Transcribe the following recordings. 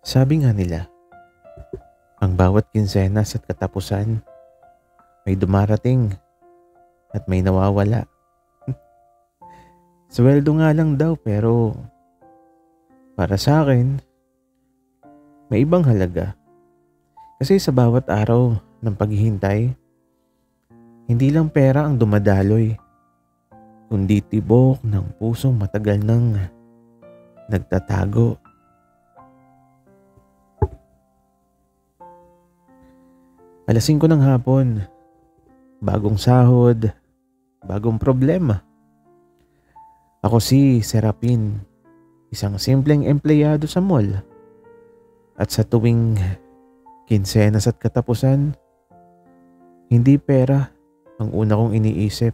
Sabi nga nila, ang bawat kinsenas at katapusan may dumarating at may nawawala. Sweldo nga lang daw pero para sa akin, may ibang halaga. Kasi sa bawat araw ng paghihintay, hindi lang pera ang dumadaloy, kundi tibok ng pusong matagal nang nagtatago. Alas 5 ng hapon, bagong sahod, bagong problema. Ako si Serapin, isang simpleng empleyado sa mall. At sa tuwing kinsenas at katapusan, hindi pera ang una kong iniisip,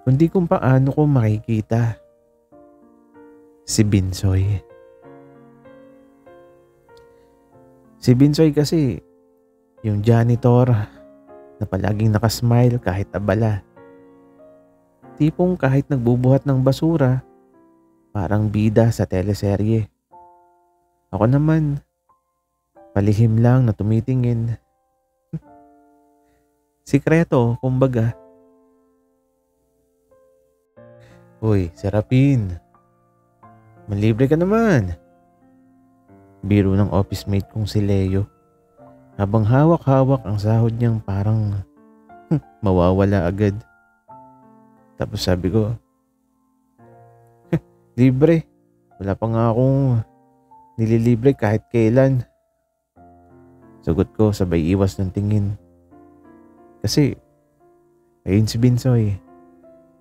kundi kung paano ko makikita si Binsoy. Si Binsoy kasi, yung janitor na palaging nakasmile kahit abala. Tipong kahit nagbubuhat ng basura, parang bida sa teleserye. Ako naman, palihim lang na tumitingin. Sikreto, kumbaga. Uy, Serapin, malibre ka naman. Biro ng office mate kong si Leo. Habang hawak-hawak ang sahod niyang parang mawawala agad. Tapos sabi ko, libre. Wala pa nga akong nililibre kahit kailan. Sagot ko sabay iwas ng tingin. Kasi, ayun si Binsoy.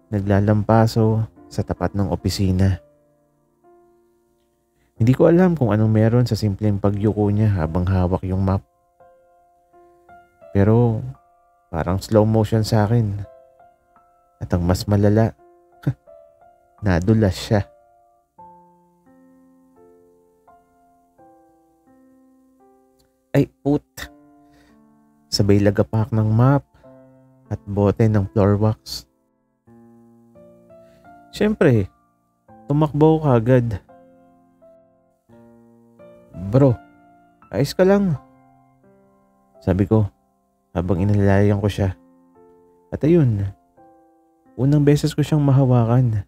Naglalampaso sa tapat ng opisina. Hindi ko alam kung anong meron sa simpleng pagyuko niya habang hawak yung map. Pero parang slow motion sa akin. At ang mas malala, nadulas siya. Ay put! Sabay lagapak ng map at bote ng floor wax. Siyempre, tumakbo ko agad. Bro, ayos ka lang. Sabi ko habang inalalayan ko siya. At ayun, unang beses ko siyang mahawakan.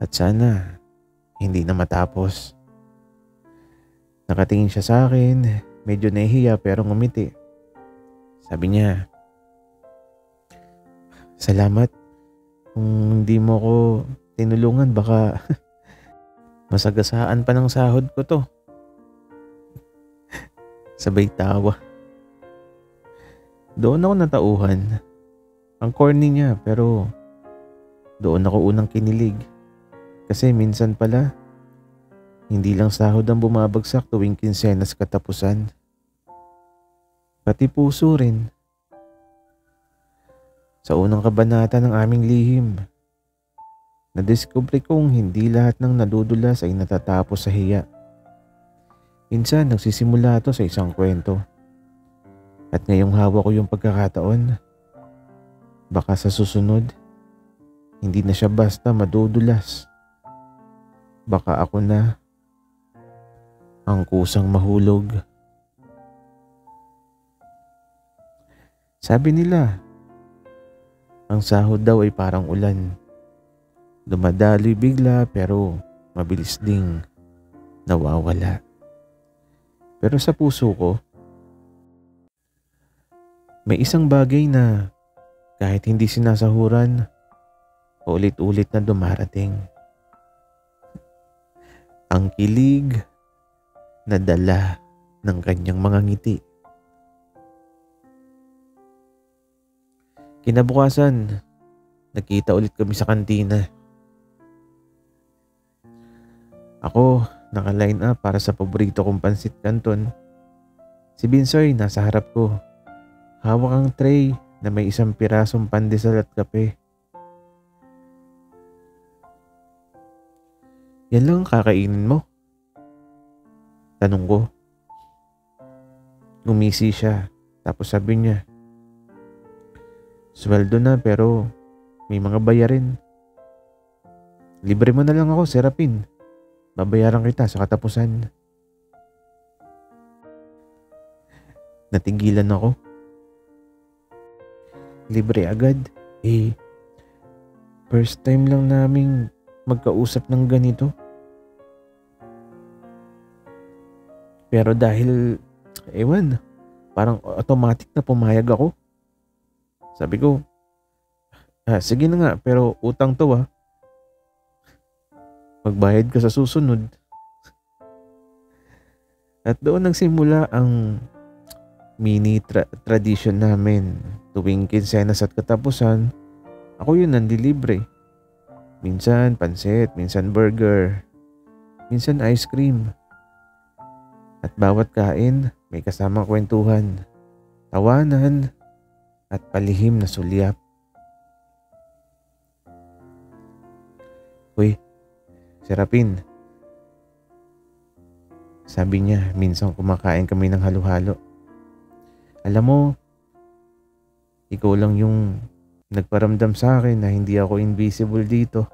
At sana hindi na matapos. Nakatingin siya sa akin, medyo nahihiya pero ngumiti. Sabi niya, salamat. Kung hindi mo ko tinulungan baka masagasaan pa ng sahod ko to. Sabay tawa. Doon ako natauhan. Ang corny niya pero doon ako unang kinilig. Kasi minsan pala, hindi lang sahod ang bumabagsak tuwing kinsenas katapusan. Pati puso rin. Sa unang kabanata ng aming lihim, nadiskubre kong hindi lahat ng nadudulas ay natatapos sa hiya. Minsan nagsisimula ito sa isang kwento. At ngayong hawak ko yung pagkakataon, baka sa susunod, hindi na siya basta madudulas. Baka ako na ang kusang mahulog. Sabi nila, ang sahod daw ay parang ulan. Dumadaloy bigla pero mabilis ding nawawala. Pero sa puso ko, may isang bagay na kahit hindi sinasahuran, ulit-ulit na dumarating. Ang kilig na dala ng kanyang mga ngiti. Kinabukasan, nagkita ulit kami sa kantina. Ako, naka-line up para sa paborito kong pansit canton. Si Binsoy nasa harap ko. Hawak ang tray na may isang pirasong pandesal at kape. Yan lang ang kakainin mo? Tanong ko. Ngumisi siya. Tapos sabi niya, sweldo na pero may mga bayarin. Libre mo na lang ako, Serapin. Babayaran kita sa katapusan. Natigilan ako. Libre agad? First time lang naming magkausap ng ganito. Pero dahil, parang automatic na pumayag ako. Sabi ko, sige na nga, pero utang to Magbayad ka sa susunod. At doon nagsimula ang mini tradition namin. Tuwing kinsenas at katapusan, ako yun nandilibre. Minsan pansit, minsan burger, minsan ice cream. At bawat kain may kasamang kwentuhan, tawanan, at palihim na sulyap. Uy, Serapin. Sabi niya, minsan kumakain kami ng halo-halo. Alam mo, ikaw lang yung nagparamdam sa akin na hindi ako invisible dito.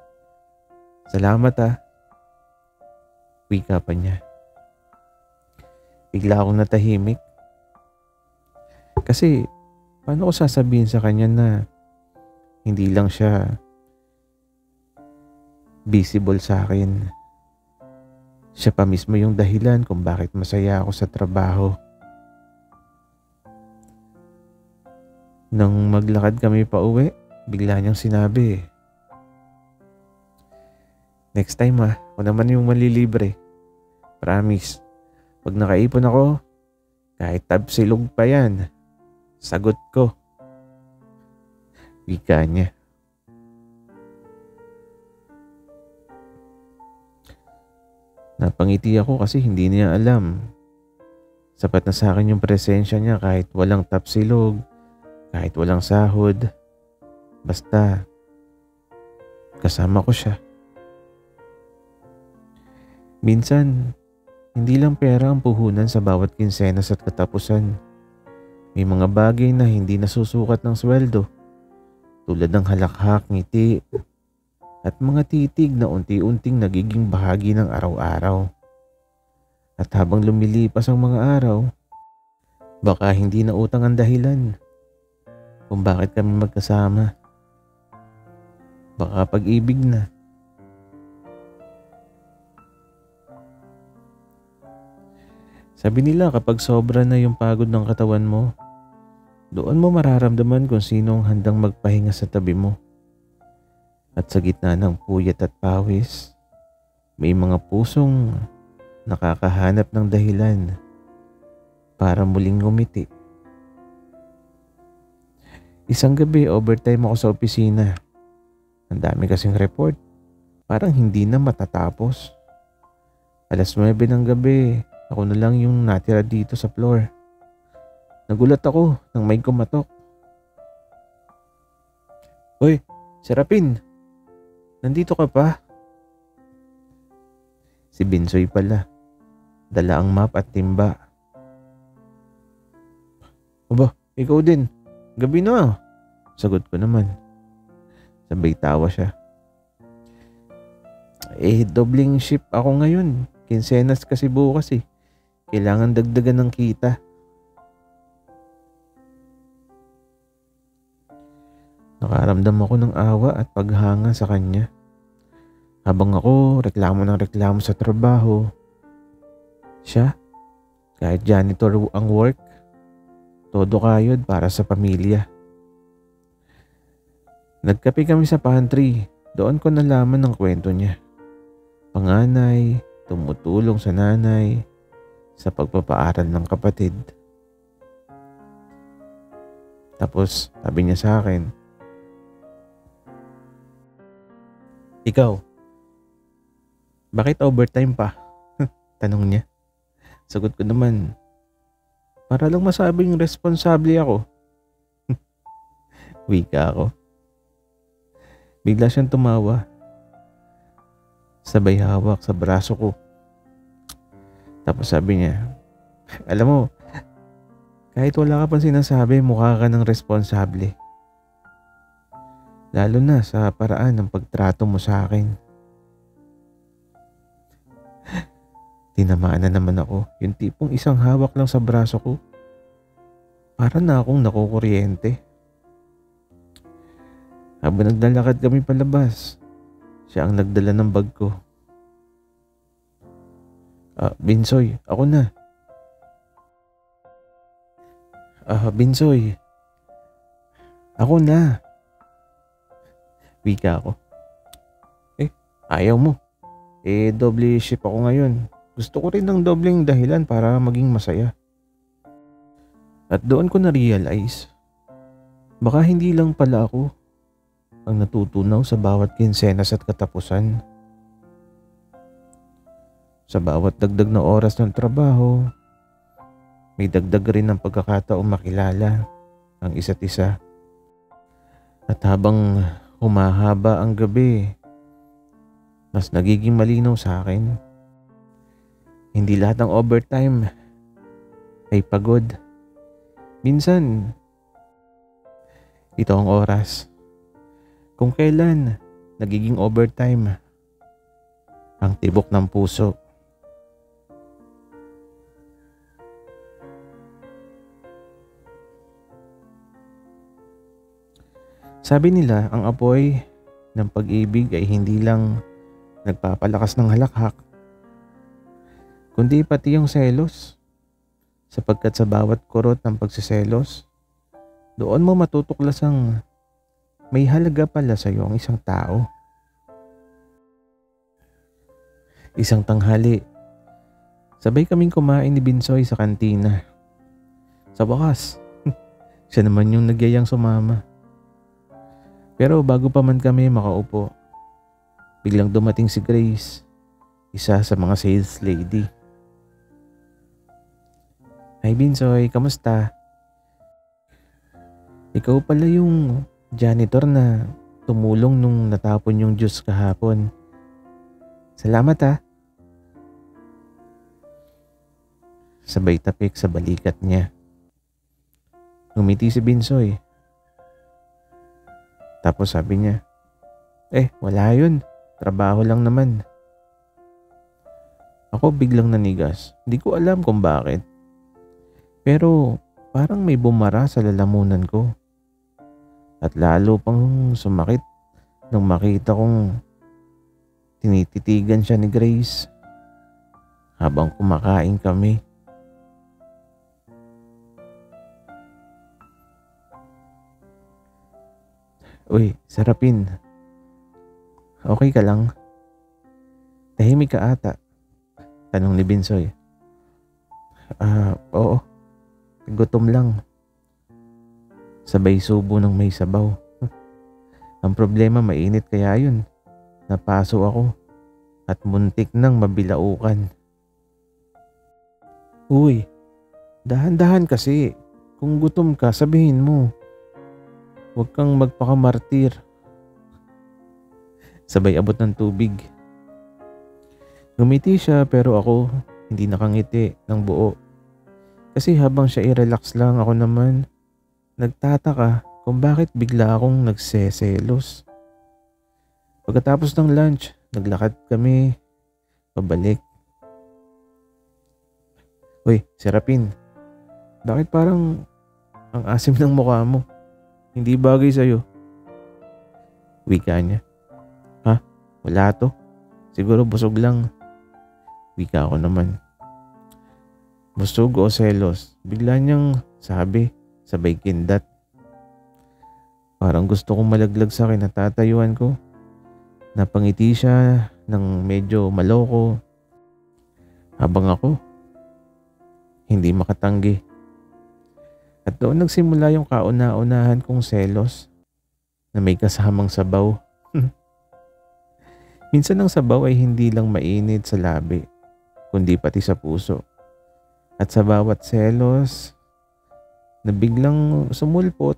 Salamat Wika pa niya. Bigla akong natahimik. Kasi, paano ko sasabihin sa kanya na hindi lang siya visible sa akin. Siya pa mismo yung dahilan kung bakit masaya ako sa trabaho. Nang maglakad kami pa uwi, bigla niyang sinabi, next time ako naman yung malilibre. Promise, pag nakaipon ako, kahit tabsilog pa yan, sagot ko. Wika niya. Napangiti ako kasi hindi niya alam. Sapat na sa akin yung presensya niya kahit walang tapsilog, kahit walang sahod. Basta, kasama ko siya. Minsan, hindi lang pera ang puhunan sa bawat kinsenas at katapusan. May mga bagay na hindi nasusukat ng sweldo, tulad ng halakhak, ngiti, at mga titig na unti-unting nagiging bahagi ng araw-araw. At habang lumilipas ang mga araw, baka hindi na utang ang dahilan kung bakit kami magkasama. Baka pag-ibig na. Sabi nila kapag sobra na yung pagod ng katawan mo, doon mo mararamdaman kung sino ang handang magpahinga sa tabi mo. At sa gitna ng puyat at pawis, may mga pusong nakakahanap ng dahilan para muling ngumiti. Isang gabi, overtime ako sa opisina. Ang dami kasing report. Parang hindi na matatapos. 9:00 ng gabi, ako na lang yung natira dito sa floor. Nagulat ako nang may kumatok. Hoy, Serapin! Nandito ka pa? Si Binsoy pala. Dala ang map at timba. Aba, ikaw din. Gabi na. Sagot ko naman. Sabay tawa siya. Dobling shift ako ngayon. Kinsenas kasi bukas Kailangan dagdagan ng kita. Nakaramdam ako ng awa at paghanga sa kanya. Habang ako reklamo ng reklamo sa trabaho, siya, kahit janitor ang work, todo kayod para sa pamilya. Nagkape kami sa pantry. Doon ko nalaman ng kwento niya. Panganay, tumutulong sa nanay, sa pagpapaaral ng kapatid. Tapos sabi niya sa akin, ikaw, bakit overtime pa? Tanong niya. Sagot ko naman, para lang masabing responsable ako. Wika ako. Bigla siyang tumawa. Sabay hawak sa braso ko. Tapos sabi niya, alam mo, kahit wala ka pang sinasabi, mukha ka ng responsable. Lalo na sa paraan ng pagtrato mo sa akin. Tinamaan na naman ako, yung tipong isang hawak lang sa braso ko. Para na akong nakukuryente. Habang naglalakad kami palabas, siya ang nagdala ng bag ko. Binsoy, ako na. Binsoy, ako na. Wika ako. Ayaw mo. Doble shift ako ngayon. Gusto ko rin ng dobleng dahilan para maging masaya. At doon ko na-realize, baka hindi lang pala ako ang natutunaw sa bawat kinsenas at katapusan. Sa bawat dagdag na oras ng trabaho, may dagdag rin ng pagkakataong makilala ang isa't isa. At habang humahaba ang gabi, mas nagiging malinaw sa akin. Hindi lahat ng overtime ay pagod. Minsan, ito ang oras kung kailan nagiging overtime ang tibok ng puso. Sabi nila, ang apoy ng pag-ibig ay hindi lang nagpapalakas ng halakhak, kundi pati yung selos. Sapagkat sa bawat kurot ng pagsiselos, doon mo matutuklasang may halaga pala sa iyo ang isang tao. Isang tanghali, sabay kaming kumain ni Binsoy sa kantina. Sa wakas, siya naman yung nagyayang sumama. Pero bago pa man kami makaupo, biglang dumating si Grace, isa sa mga sales lady. Hi Binsoy, kamusta? Ikaw pala yung janitor na tumulong nung natapon yung juice kahapon. Salamat ha. Sabay tapik sa balikat niya. Ngumiti si Binsoy. Tapos sabi niya, wala yun. Trabaho lang naman. Ako biglang nanigas. Hindi ko alam kung bakit. Pero parang may bumara sa lalamunan ko. At lalo pang sumakit nung makita kong tinititigan siya ni Grace habang kumakain kami. Uy, Sarapin. Okay ka lang? Tahimik ka ata. Tanong ni Binsoy. Oo. Gutom lang. Sabay subo ng may sabaw. Ang problema mainit kaya yun. Napaso ako at muntik nang mabilaukan. Uy, dahan-dahan kasi. Kung gutom ka, sabihin mo. Huwag kang magpakamartir. Sabay abot ng tubig. Ngumiti siya pero ako hindi nakangiti ng buo. Kasi habang siya i-relax lang, ako naman nagtataka kung bakit bigla akong nagseselos. Pagkatapos ng lunch, naglakad kami pabalik. Uy, Serapin, bakit parang ang asim ng mukha mo? Hindi bagay sa'yo. Wika niya. Ha? Wala to. Siguro busog lang. Wika ako naman. Busog o selos? Bigla niyang sabi, sabay kindat. Parang gusto kong malaglag sa kinatatayuan ko. Napangiti siya ng medyo maloko. Habang ako, hindi makatanggi. At doon nagsimula yung kauna-unahan kong selos na may kasamang sabaw. Minsan ang sabaw ay hindi lang mainit sa labi, kundi pati sa puso. At sa bawat selos na biglang sumulpot,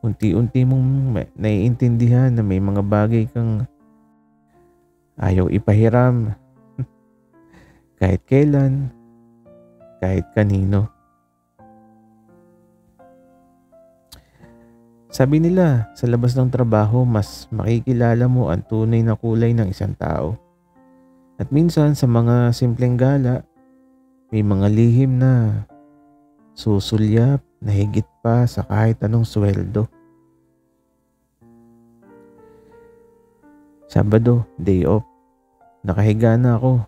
unti-unti mong naiintindihan na may mga bagay kang ayaw ipahiram. Kahit kailan, kahit kanino. Sabi nila, sa labas ng trabaho, mas makikilala mo ang tunay na kulay ng isang tao. At minsan sa mga simpleng gala, may mga lihim na susulyap na higit pa sa kahit anong sweldo. Sabado, day off. Nakahiga na ako.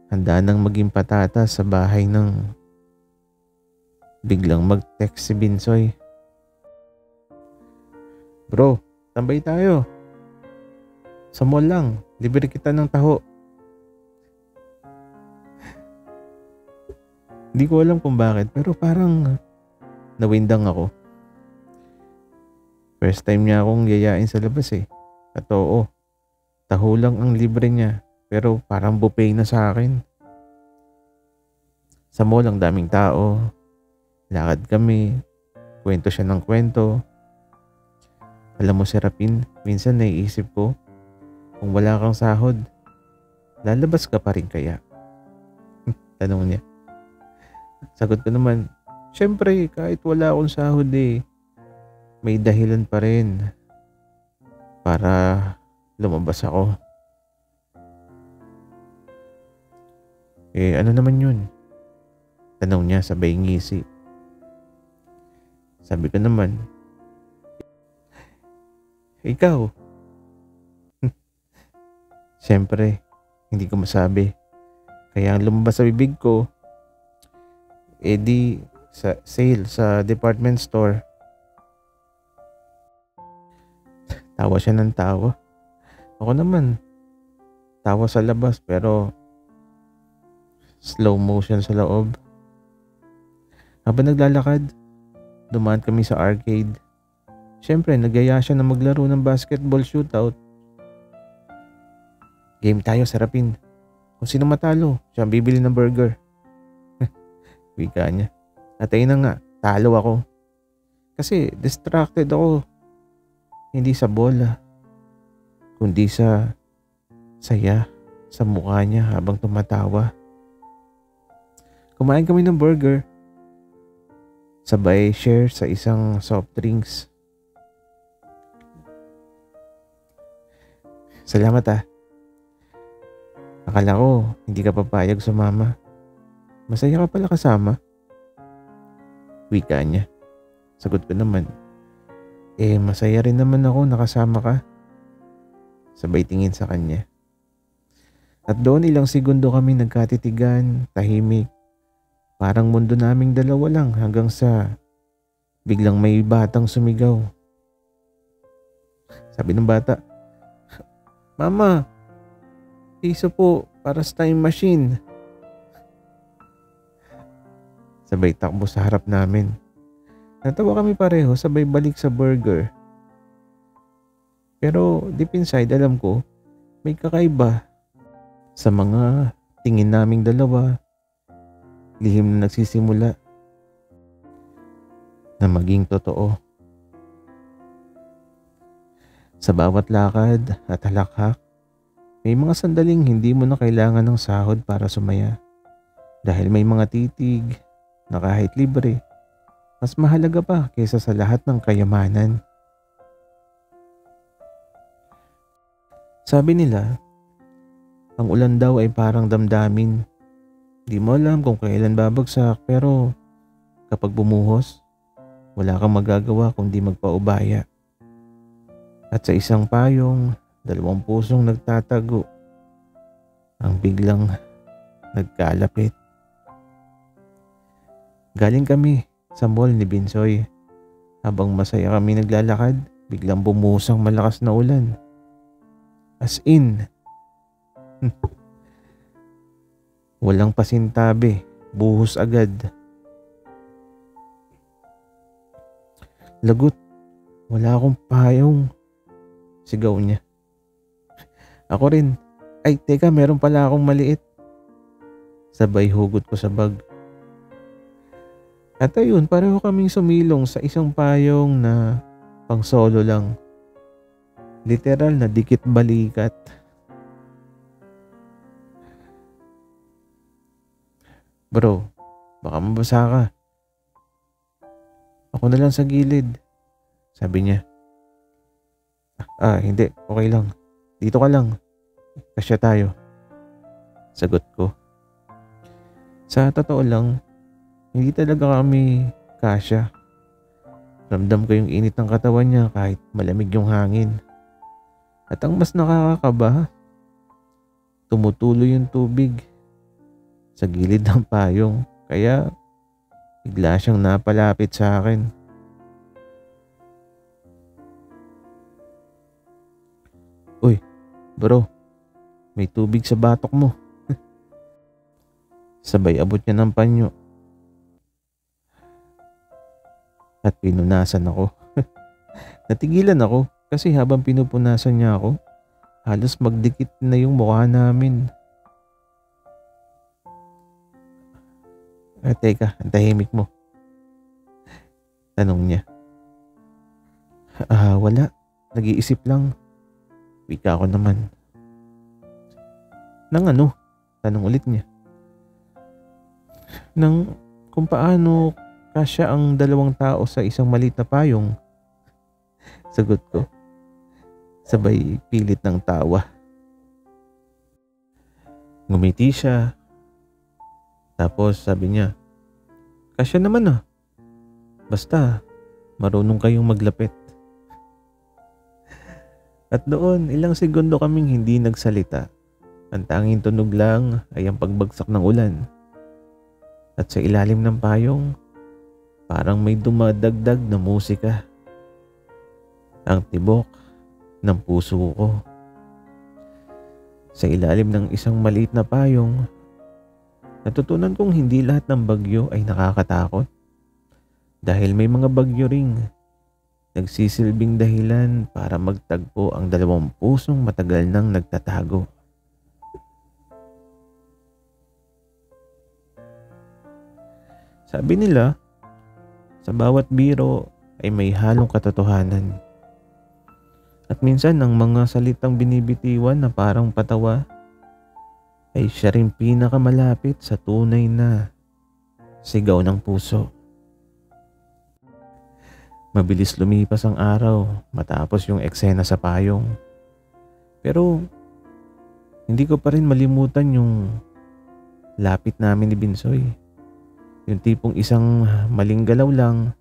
Handa nang maging patatas sa bahay ng biglang mag-text si Binsoy. Bro, tambay tayo. Sa mall lang, libre kita ng taho. Hindi ko alam kung bakit pero parang nawindang ako. First time niya akong yayain sa labas eh. At oo, taho lang ang libre niya pero parang buffet na sa akin. Sa mall ang daming tao. Lakad kami. Kwento siya ng kwento. Alam mo, Serapin, minsan naiisip ko, kung wala kang sahod, lalabas ka pa rin kaya? Tanong niya. Sagot ko naman, syempre kahit wala akong sahod may dahilan pa rin para lumabas ako. Ano naman yun? Tanong niya sabay ngisi. Sabi ko naman, ikaw. Siyempre, hindi ko masabi. Kaya ang lumabas sa bibig ko, di sa sale sa department store. Tawa siya ng tawa. Ako naman, tawa sa labas pero slow motion sa loob. Habang naglalakad, dumaan kami sa arcade. Siyempre, nagyaya siya na maglaro ng basketball shootout. Game tayo, Serapin. Kung sino matalo, siya ang bibili ng burger. Wika niya. At ayun na nga, talo ako. Kasi distracted ako. Hindi sa bola, kundi sa saya sa mukha niya habang tumatawa. Kumain kami ng burger. Sabay share sa isang soft drinks. Salamat ah. Akala ko hindi ka papayag sumama. Masaya ka pala kasama. Wika niya. Sagot ko naman. Masaya rin naman ako nakasama ka. Sabay tingin sa kanya. At doon ilang segundo kami nagkatitigan, tahimik. Parang mundo naming dalawa lang hanggang sa biglang may batang sumigaw. Sabi ng bata, Mama, piso po para sa time machine. Sabay takbo sa harap namin. Natawa kami pareho sabay balik sa burger. Pero deep inside alam ko may kakaiba sa mga tingin naming dalawa. Lihim na nagsisimula na maging totoo. Sa bawat lakad at halakhak, may mga sandaling hindi mo na kailangan ng sahod para sumaya. Dahil may mga titig na kahit libre, mas mahalaga pa kaysa sa lahat ng kayamanan. Sabi nila, ang ulan daw ay parang damdamin. Di mo alam kung kailan babagsak pero kapag bumuhos, wala kang magagawa kundi magpaubaya. At sa isang payong, 2 pusong nagtatago ang biglang nagkalapit. Galing kami sa mall ni Binsoy. Habang masaya kami naglalakad, biglang bumusang malakas na ulan. As in, walang pasintabi, buhos agad. Lagot, wala akong payong. Sigaw niya. Ako rin. Ay, teka, meron pala akong maliit. Sabay hugot ko sa bag. At ayun, pareho kaming sumilong sa isang payong na pang solo lang. Literal na dikit balikat. Bro, baka mabasa ka. Ako na lang sa gilid. Sabi niya. Hindi. Okay lang. Dito ka lang. Kasya tayo. Sagot ko. Sa totoo lang, hindi talaga kami kasya. Ramdam ko yung init ng katawan niya kahit malamig yung hangin. At ang mas nakakakaba, tumutuloy yung tubig sa gilid ng payong. Kaya bigla siyang napalapit sa akin. Uy, bro, may tubig sa batok mo. Sabay abot niya ng panyo at pinunasan ako. Natigilan ako kasi habang pinupunasan niya ako, halos magdikit na yung mukha namin. Teka, ang tahimik mo. Tanong niya. Wala. Nag-iisip lang. Wika ko naman. Nang ano? Tanong ulit niya. Nang kung paano kasya ang dalawang tao sa isang maliit na payong. Sagot ko. Sabay pilit ng tawa. Ngumiti siya. Tapos sabi niya, kasya naman ah. Basta, marunong kayong maglapit. At doon, ilang segundo kaming hindi nagsalita. Ang tanging tunog lang ay ang pagbagsak ng ulan. At sa ilalim ng payong, parang may dumadagdag na musika. Ang tibok ng puso ko. Sa ilalim ng isang maliit na payong, natutunan kong hindi lahat ng bagyo ay nakakatakot. Dahil may mga bagyo ring nagsisilbing dahilan para magtagpo ang dalawang pusong matagal nang nagtatago. Sabi nila, sa bawat biro ay may halong katotohanan. At minsan ang mga salitang binibitiwan na parang patawa ay siya rin pinakamalapit sa tunay na sigaw ng puso. Mabilis lumipas ang araw matapos yung eksena sa payong. Pero hindi ko pa rin malimutan yung lapit namin ni Binsoy. Yung tipong isang maling galaw lang,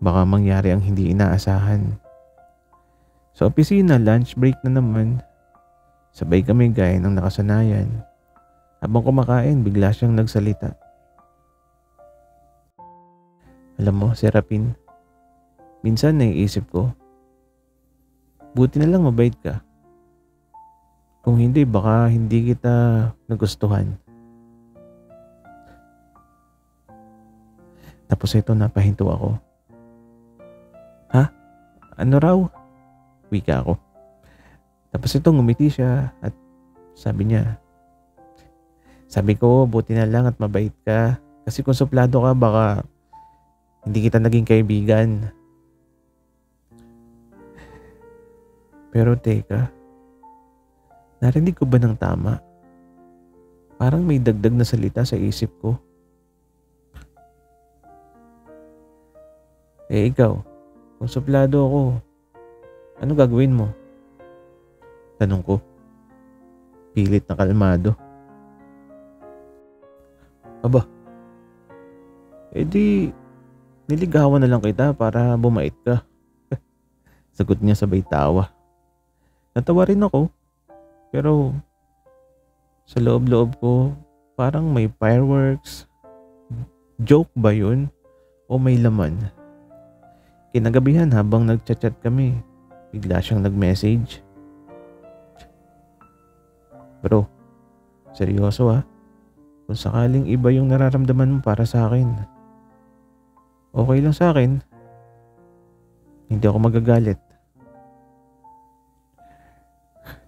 baka mangyari ang hindi inaasahan. Sa opisina, lunch break na naman. Sabay kami gaya ng nakasanayan. Habang kumakain, bigla siyang nagsalita. Alam mo, Serapin, minsan naiisip ko, buti na lang mabait ka. Kung hindi, baka hindi kita nagustuhan. Tapos ito, napahinto ako. Ha? Ano raw? Wika ako. Tapos ito, ngumiti siya at sabi niya, sabi ko, buti na lang at mabait ka. Kasi kung suplado ka, baka hindi kita naging kaibigan. Pero teka, narinig ko ba ng tama? Parang may dagdag na salita sa isip ko. Ikaw, kung suplado ako, ano gagawin mo? Tanong ko. Pilit na kalmado. Aba, edi niligawan na lang kita para bumait ka. Sagot niya sabay tawa. Natawa rin ako, pero sa loob-loob ko parang may fireworks. Joke ba yun? O may laman? Kinagabihan habang nagchat-chat kami, bigla siyang nag-message. Bro, seryoso ha? Kung sakaling iba yung nararamdaman mo para sa akin, okay lang sa akin. Hindi ako magagalit.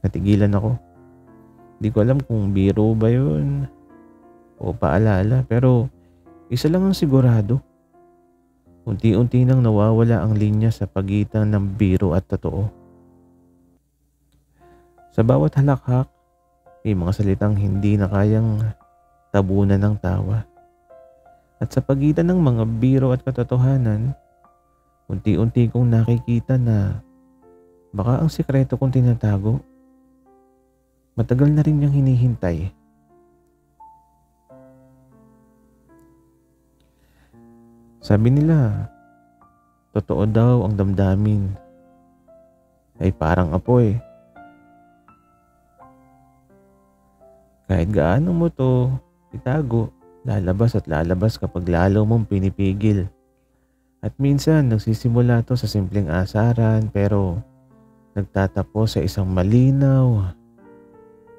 Natigilan ako. Hindi ko alam kung biro ba yun o paalala, pero isa lang ang sigurado. Unti-unti nang nawawala ang linya sa pagitan ng biro at totoo. Sa bawat halakhak, may mga salitang hindi na kayang tabunan ng tawa. At sa pagitan ng mga biro at katotohanan, unti-unti kong nakikita na baka ang sikreto kong tinatago Matagal na rin niyang hinihintay. Sabi nila, totoo daw ang damdamin ay parang apoy. Kahit gaano mo to itago, lalabas at lalabas kapag lalo mong pinipigil. At minsan nagsisimula to sa simpleng asaran pero nagtatapos sa isang malinaw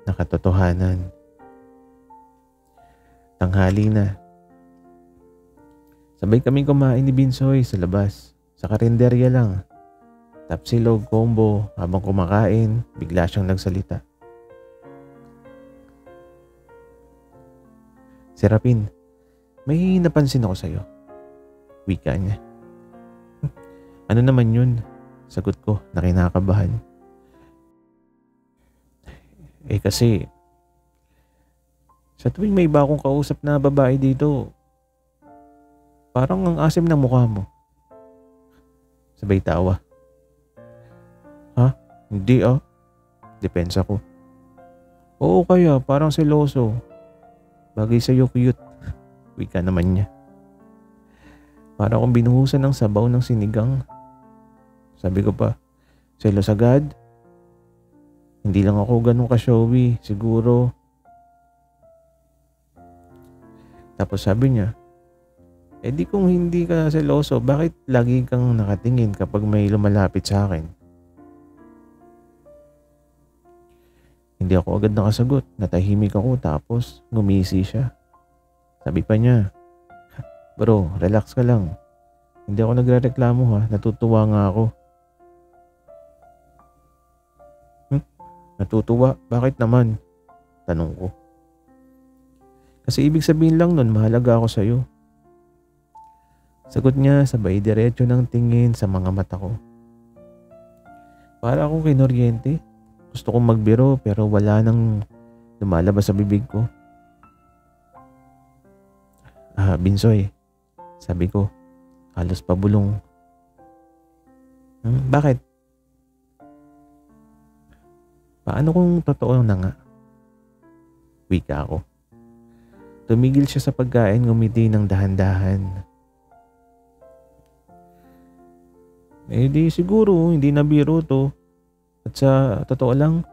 na katotohanan. Tanghali na. Sabay kaming kumain ni Binsoy sa labas. Sa karinderya lang. Tapsilog combo. Habang kumakain, bigla siyang nagsalita. Serapin, may napansin ako sa'yo. Wika niya. Ano naman yun? Sagot ko na kinakabahan. Kasi sa tuwing may iba akong kausap na babae dito, parang ang asim ng mukha mo. Sabay tawa. Ha? Hindi ah. Depensa ko. Oo kaya, parang seloso. Bagay sa'yo cute. Wika naman niya. Para akong binuhusan ng sabaw ng sinigang. Sabi ko pa, selos agad? Hindi lang ako ganun ka-showy, siguro. Tapos sabi niya, di kung hindi ka seloso, bakit lagi kang nakatingin kapag may lumalapit sa akin? Hindi ako agad nakasagot, natahimik ako tapos ngumisi siya. Sabi pa niya, bro, relax ka lang. Hindi ako nagrereklamo ha, natutuwa nga ako. Natutuwa? Bakit naman? Tanong ko. Kasi ibig sabihin lang nun, mahalaga ako sa'yo. Sagot niya sabay diretso ng tingin sa mga mata ko. Para akong kinoryente. Gusto kong magbiro pero wala nang lumalabas sa bibig ko. Binsoy, sabi ko, halos pabulong. Bakit? Paano kung totoo na nga? Wika ako. Tumigil siya sa pagkain, ngumiti ng dahan-dahan. Di siguro, hindi na biro to. At sa totoo lang,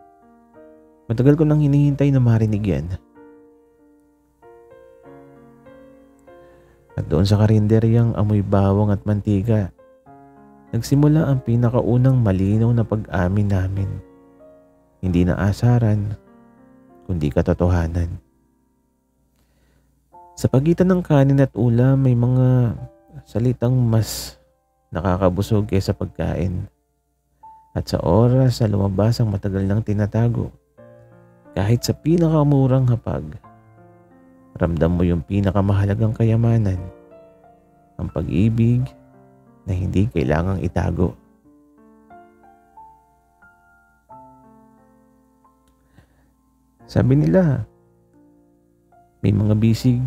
matagal ko nang hinihintay na marinig yan. At doon sa karinderyang amoy bawang at mantika, nagsimula ang pinakaunang malinaw na pag-amin namin. Hindi na asaran, kundi katotohanan. Sa pagitan ng kanin at ulam, may mga salitang mas nakakabusog kaysa pagkain. At sa oras na lumabas ang matagal nang tinatago, kahit sa pinakamurang hapag, ramdam mo yung pinakamahalagang kayamanan, ang pag-ibig na hindi kailangang itago. Sabi nila, may mga bisig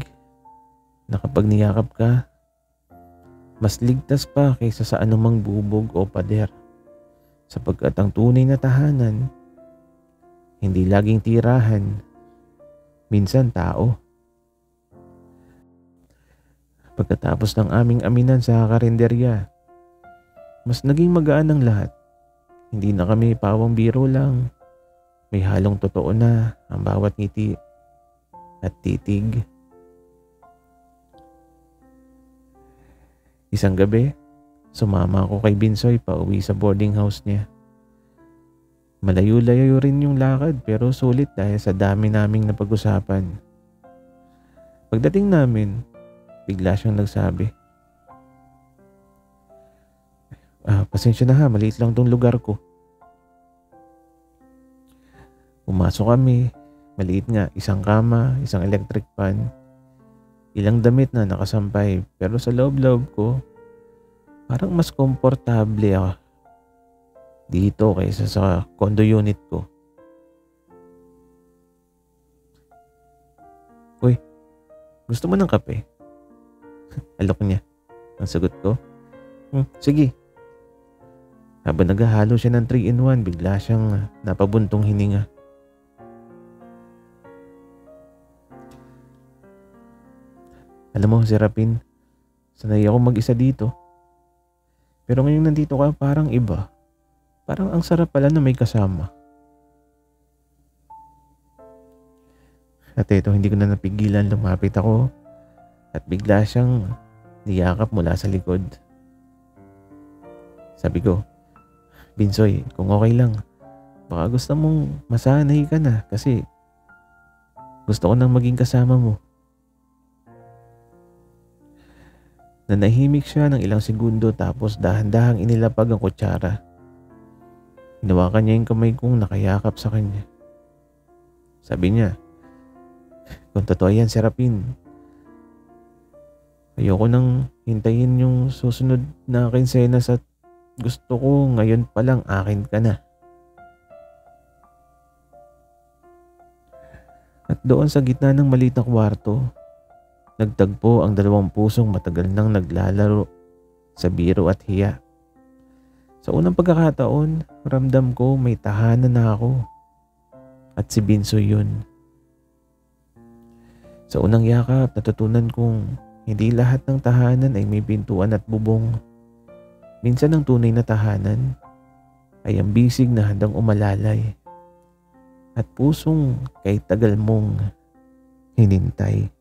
na kapag niyakap ka, mas ligtas pa kaysa sa anumang bubog o pader. Sapagkat ang tunay na tahanan, hindi laging tirahan, minsan tao. Pagkatapos ng aming aminan sa karinderya, mas naging magaan ang lahat. Hindi na kami pawang biro lang. May halong totoo na ang bawat ngiti at titig. Isang gabi, sumama ako kay Binsoy pauwi sa boarding house niya. Malayo-layo rin yung lakad pero sulit dahil sa dami naming napag-usapan. Pagdating namin, bigla siyang nagsabi, pasensya na ha, maliit lang tong lugar ko. Pumasok kami, maliit nga, isang kama, isang electric fan, ilang damit na nakasampay, pero sa loob-loob ko, parang mas komportable ako dito kaysa sa condo unit ko. Uy, gusto mo ng kape? Alok niya. Ang sagot ko, sige. Habang naghahalo siya ng 3-in-1, bigla siyang napabuntong hininga. Alam mo, Serapin, sanay ako mag-isa dito. Pero ngayong nandito ka, parang iba. Parang ang sarap pala na may kasama. At ito, hindi ko na napigilan, lumapit ako at bigla siyang niyakap mula sa likod. Sabi ko, Binsoy, kung okay lang, baka gusto mong masanay ka na kasi gusto ko nang maging kasama mo. Nanahimik siya ng ilang segundo tapos dahan-dahang inilapag ang kutsara. Hinawakan niya yung kamay kong nakayakap sa kanya. Sabi niya, kung totoo yan, Serapin, ayoko nang hintayin yung susunod na kinsenas at gusto ko ngayon pa lang akin ka na. At doon sa gitna ng maliit na kwarto, nagtagpo ang dalawang pusong matagal nang naglalaro sa biro at hiya. Sa unang pagkakataon, ramdam ko may tahanan na ako. At si Binsoy yun. Sa unang yakap, natutunan kong hindi lahat ng tahanan ay may pintuan at bubong. Minsan ang tunay na tahanan ay ang bisig na handang umalalay at pusong kay tagal mong hinintay.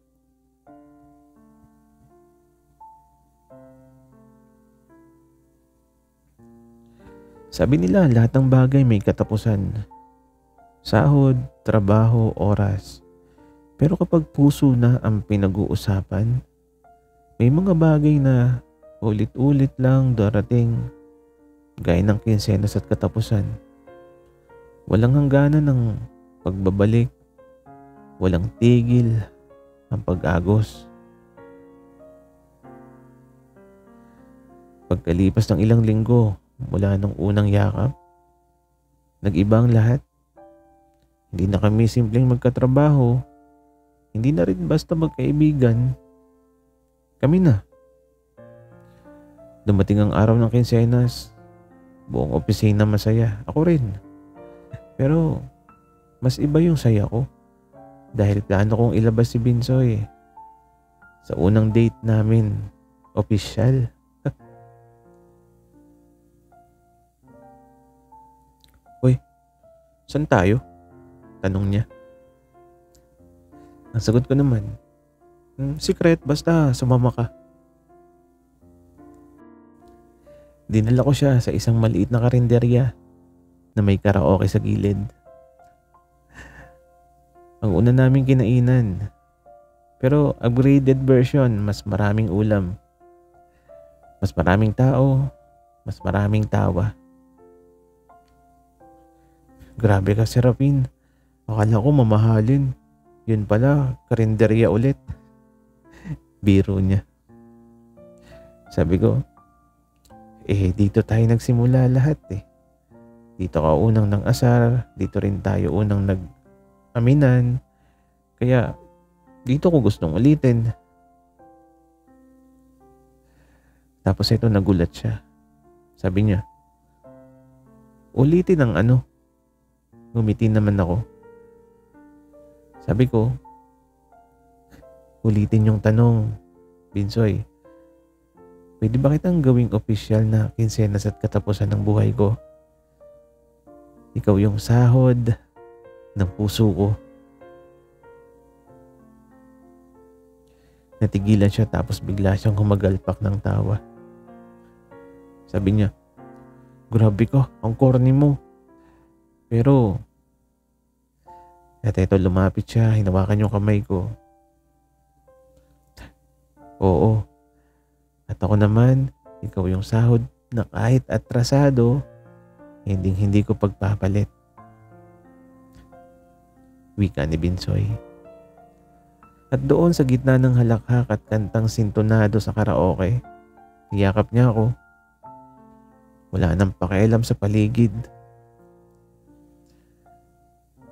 Sabi nila lahat ng bagay may katapusan. Sahod, trabaho, oras. Pero kapag puso na ang pinag-uusapan, may mga bagay na ulit-ulit lang darating gaya ng kinsenas at katapusan. Walang hangganan ng pagbabalik, walang tigil ang pag-agos. Pagkalipas ng ilang linggo mula nung unang yakap, nag-iba ang lahat. Hindi na kami simpleng magkatrabaho, hindi na rin basta magkaibigan. Kami na. Dumating ang araw ng kinsenas, buong opisina masaya. Ako rin. Pero mas iba yung saya ko dahil plano kong ilabas si Binsoy sa unang date namin, opisyal. Uy, saan tayo? Tanong niya. Ang sagot ko naman, secret, basta sumama ka. Dinala ko siya sa isang maliit na karinderya na may karaoke sa gilid. Ang una naming kinainan, pero upgraded version, mas maraming ulam. Mas maraming tao, mas maraming tawa. Grabe ka, Serapin. Akala ko mamahalin. Yun pala, karinderya ulit. Biro niya. Sabi ko, dito tayo nagsimula lahat eh. Dito ka unang nang asar, dito rin tayo unang nag-aminan. Kaya dito ko gustong ulitin. Tapos ito nagulat siya. Sabi niya, ulitin ang ano? Ngumiti naman ako. Sabi ko, ulitin yung tanong, Binsoy. Pwede ba kitang gawing opisyal na kinsenas at katapusan ng buhay ko? Ikaw yung sahod ng puso ko. Natigilan siya tapos bigla siyang humagalpak ng tawa. Sabi niya, grabe ka, ang corny mo. Pero, at ito lumapit siya, hinawakan yung kamay ko. Oo. At ako naman, ikaw yung sahod na kahit atrasado, hindi ko pagpapalit. Wika ni Binsoy. At doon sa gitna ng halakhak at kantang sintonado sa karaoke, niyakap niya ako. Wala nang pakialam sa paligid.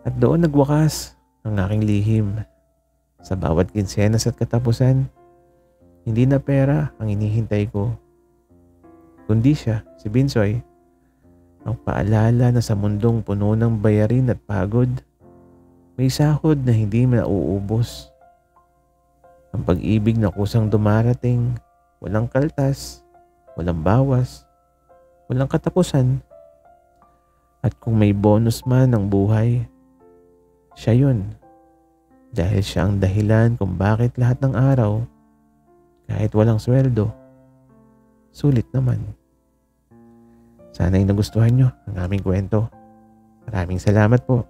At doon nagwakas ang aking lihim. Sa bawat kinsenas at katapusan, hindi na pera ang inihintay ko, kundi siya, si Binsoy, ang paalala na sa mundong puno ng bayarin at pagod, may sahod na hindi mauubos. Ang pag-ibig na kusang dumarating, walang kaltas, walang bawas, walang katapusan. At kung may bonus man ang buhay, siya yun. Dahil siya ang dahilan kung bakit lahat ng araw, kahit walang sweldo, sulit naman. Sana'y nagustuhan nyo ang aming kwento. Maraming salamat po.